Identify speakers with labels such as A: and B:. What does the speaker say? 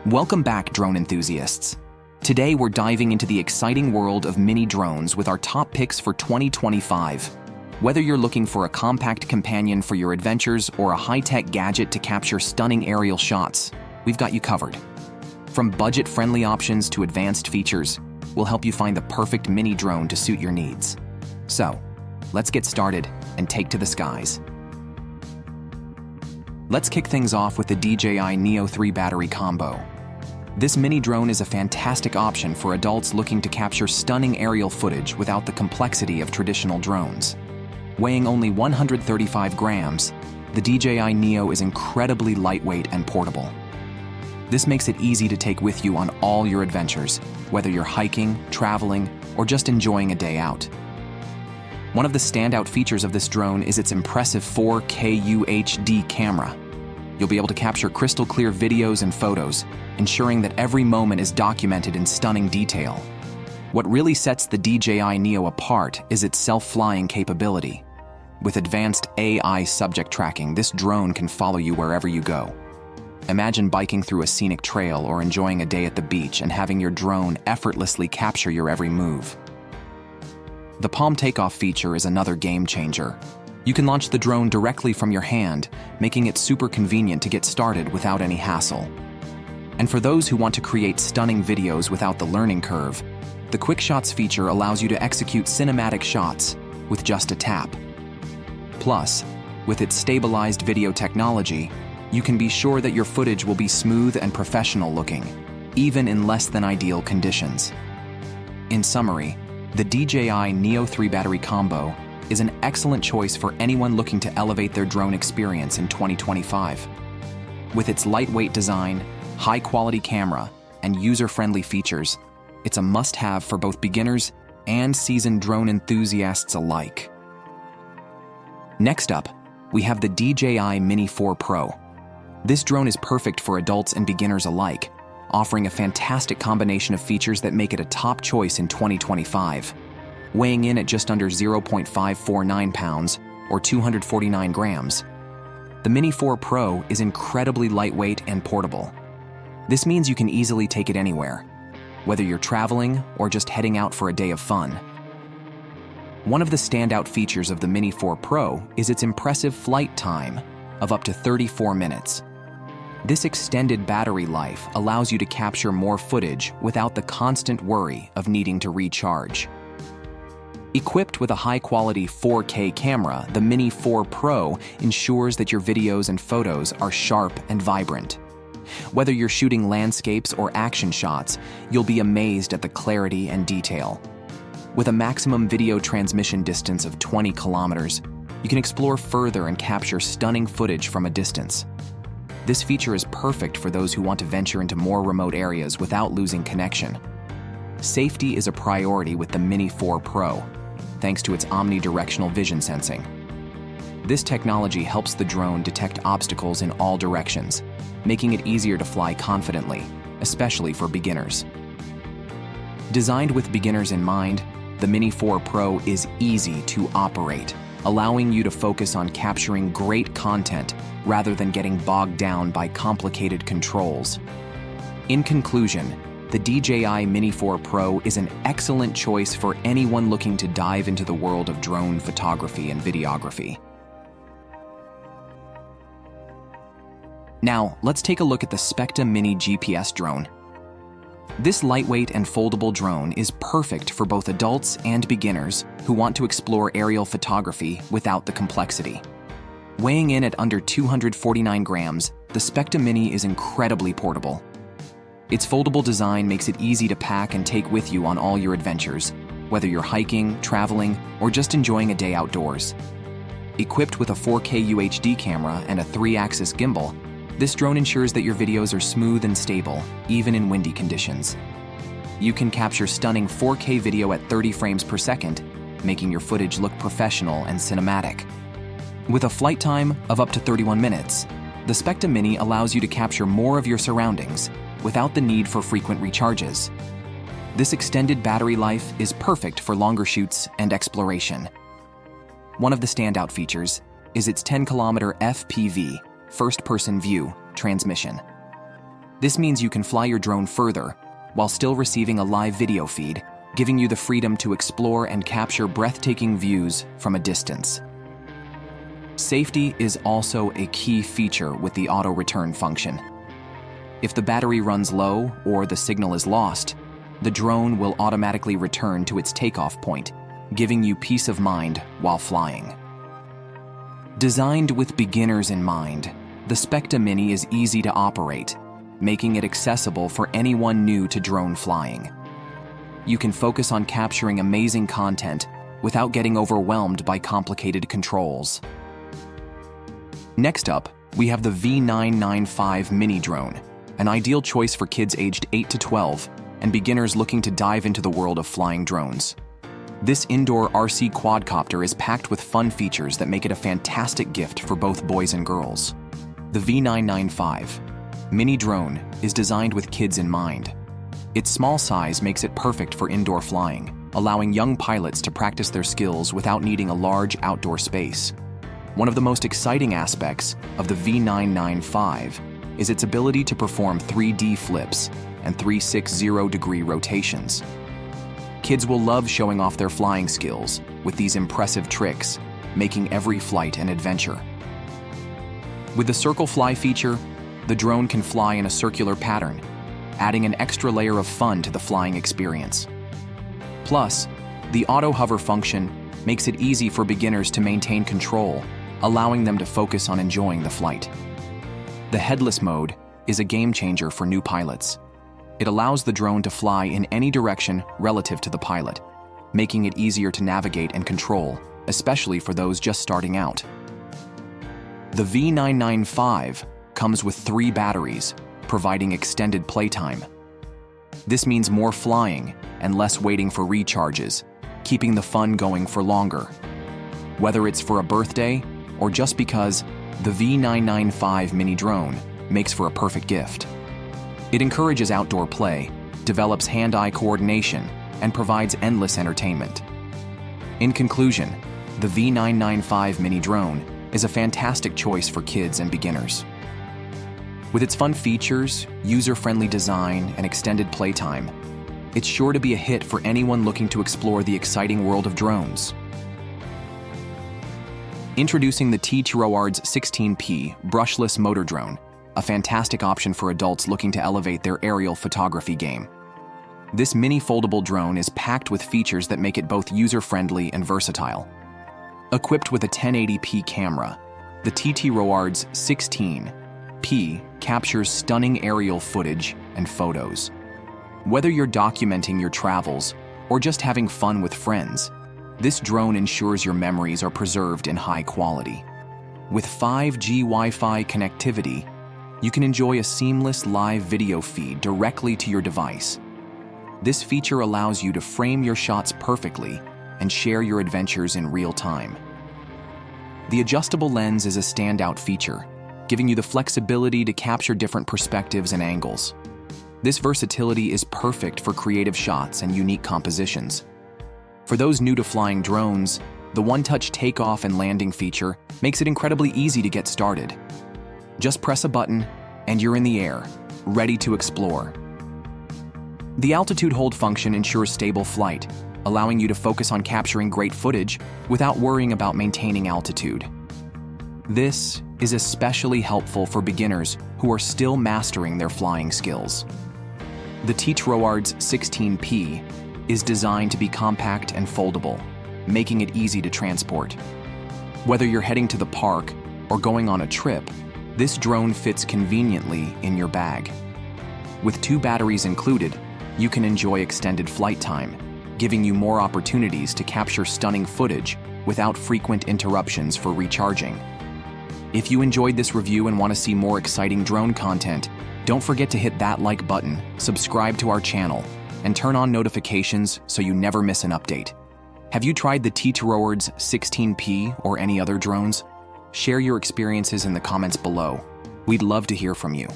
A: Welcome back, drone enthusiasts. Today we're diving into the exciting world of mini drones with our top picks for 2025. Whether you're looking for a compact companion for your adventures or a high-tech gadget to capture stunning aerial shots, we've got you covered. From budget-friendly options to advanced features, we'll help you find the perfect mini drone to suit your needs. So, let's get started and take to the skies. Let's kick things off with the DJI Neo 3 battery combo. This mini drone is a fantastic option for adults looking to capture stunning aerial footage without the complexity of traditional drones. Weighing only 135 grams, the DJI Neo is incredibly lightweight and portable. This makes it easy to take with you on all your adventures, whether you're hiking, traveling, or just enjoying a day out. One of the standout features of this drone is its impressive 4K UHD camera. You'll be able to capture crystal clear videos and photos, ensuring that every moment is documented in stunning detail. What really sets the DJI Neo apart is its self-flying capability. With advanced AI subject tracking, this drone can follow you wherever you go. Imagine biking through a scenic trail or enjoying a day at the beach and having your drone effortlessly capture your every move. The palm takeoff feature is another game changer. You can launch the drone directly from your hand, making it super convenient to get started without any hassle. And for those who want to create stunning videos without the learning curve, the Quick Shots feature allows you to execute cinematic shots with just a tap. Plus, with its stabilized video technology, you can be sure that your footage will be smooth and professional looking, even in less than ideal conditions. In summary, the DJI Neo 3 battery combo is an excellent choice for anyone looking to elevate their drone experience in 2025. With its lightweight design, high-quality camera, and user-friendly features, it's a must-have for both beginners and seasoned drone enthusiasts alike. Next up, we have the DJI Mini 4 Pro. This drone is perfect for adults and beginners alike, offering a fantastic combination of features that make it a top choice in 2025. Weighing in at just under 0.549 pounds, or 249 grams, the Mini 4 Pro is incredibly lightweight and portable. This means you can easily take it anywhere, whether you're traveling or just heading out for a day of fun. One of the standout features of the Mini 4 Pro is its impressive flight time of up to 34 minutes. This extended battery life allows you to capture more footage without the constant worry of needing to recharge. Equipped with a high-quality 4K camera, the Mini 4 Pro ensures that your videos and photos are sharp and vibrant. Whether you're shooting landscapes or action shots, you'll be amazed at the clarity and detail. With a maximum video transmission distance of 20 kilometers, you can explore further and capture stunning footage from a distance. This feature is perfect for those who want to venture into more remote areas without losing connection. Safety is a priority with the Mini 4 Pro, thanks to its omnidirectional vision sensing. This technology helps the drone detect obstacles in all directions, making it easier to fly confidently, especially for beginners. Designed with beginners in mind, the Mini 4 Pro is easy to operate, allowing you to focus on capturing great content rather than getting bogged down by complicated controls. In conclusion, the DJI Mini 4 Pro is an excellent choice for anyone looking to dive into the world of drone photography and videography. Now, let's take a look at the Specta Mini GPS drone. This lightweight and foldable drone is perfect for both adults and beginners who want to explore aerial photography without the complexity. Weighing in at under 249 grams, the Specta Mini is incredibly portable. Its foldable design makes it easy to pack and take with you on all your adventures, whether you're hiking, traveling, or just enjoying a day outdoors. Equipped with a 4K UHD camera and a 3-axis gimbal, this drone ensures that your videos are smooth and stable, even in windy conditions. You can capture stunning 4K video at 30 frames per second, making your footage look professional and cinematic. With a flight time of up to 31 minutes, the Specta Mini allows you to capture more of your surroundings without the need for frequent recharges. This extended battery life is perfect for longer shoots and exploration. One of the standout features is its 10-kilometer FPV, first-person view, transmission. This means you can fly your drone further while still receiving a live video feed, giving you the freedom to explore and capture breathtaking views from a distance. Safety is also a key feature with the auto return function. If the battery runs low or the signal is lost, the drone will automatically return to its takeoff point, giving you peace of mind while flying. Designed with beginners in mind, the Specta Mini is easy to operate, making it accessible for anyone new to drone flying. You can focus on capturing amazing content without getting overwhelmed by complicated controls. Next up, we have the V995 mini drone, an ideal choice for kids aged 8 to 12 and beginners looking to dive into the world of flying drones. This indoor RC quadcopter is packed with fun features that make it a fantastic gift for both boys and girls. The V995 mini drone is designed with kids in mind. Its small size makes it perfect for indoor flying, allowing young pilots to practice their skills without needing a large outdoor space. One of the most exciting aspects of the V995 is its ability to perform 3D flips and 360-degree rotations. Kids will love showing off their flying skills with these impressive tricks, making every flight an adventure. With the Circle Fly feature, the drone can fly in a circular pattern, adding an extra layer of fun to the flying experience. Plus, the auto hover function makes it easy for beginners to maintain control, allowing them to focus on enjoying the flight. The headless mode is a game changer for new pilots. It allows the drone to fly in any direction relative to the pilot, making it easier to navigate and control, especially for those just starting out. The V995 comes with 3 batteries, providing extended playtime. This means more flying and less waiting for recharges, keeping the fun going for longer. Whether it's for a birthday or just because the V995 mini drone makes for a perfect gift. It encourages outdoor play, develops hand-eye coordination, and provides endless entertainment. In conclusion, the V995 mini drone is a fantastic choice for kids and beginners. With its fun features, user-friendly design, and extended playtime, it's sure to be a hit for anyone looking to explore the exciting world of drones. Introducing the TTROARDS 16P brushless motor drone, a fantastic option for adults looking to elevate their aerial photography game. This mini foldable drone is packed with features that make it both user-friendly and versatile. Equipped with a 1080p camera, the TTROARDS 16P captures stunning aerial footage and photos. Whether you're documenting your travels or just having fun with friends, this drone ensures your memories are preserved in high quality. With 5G Wi-Fi connectivity, you can enjoy a seamless live video feed directly to your device. This feature allows you to frame your shots perfectly and share your adventures in real time. The adjustable lens is a standout feature, giving you the flexibility to capture different perspectives and angles. This versatility is perfect for creative shots and unique compositions. For those new to flying drones, the one-touch takeoff and landing feature makes it incredibly easy to get started. Just press a button and you're in the air, ready to explore. The altitude hold function ensures stable flight, allowing you to focus on capturing great footage without worrying about maintaining altitude. This is especially helpful for beginners who are still mastering their flying skills. The TTROARDS 16P is designed to be compact and foldable, making it easy to transport. Whether you're heading to the park or going on a trip, this drone fits conveniently in your bag. With 2 batteries included, you can enjoy extended flight time, giving you more opportunities to capture stunning footage without frequent interruptions for recharging. If you enjoyed this review and want to see more exciting drone content, don't forget to hit that like button, subscribe to our channel, and turn on notifications so you never miss an update. Have you tried the TTROARDS 16P or any other drones? Share your experiences in the comments below. We'd love to hear from you.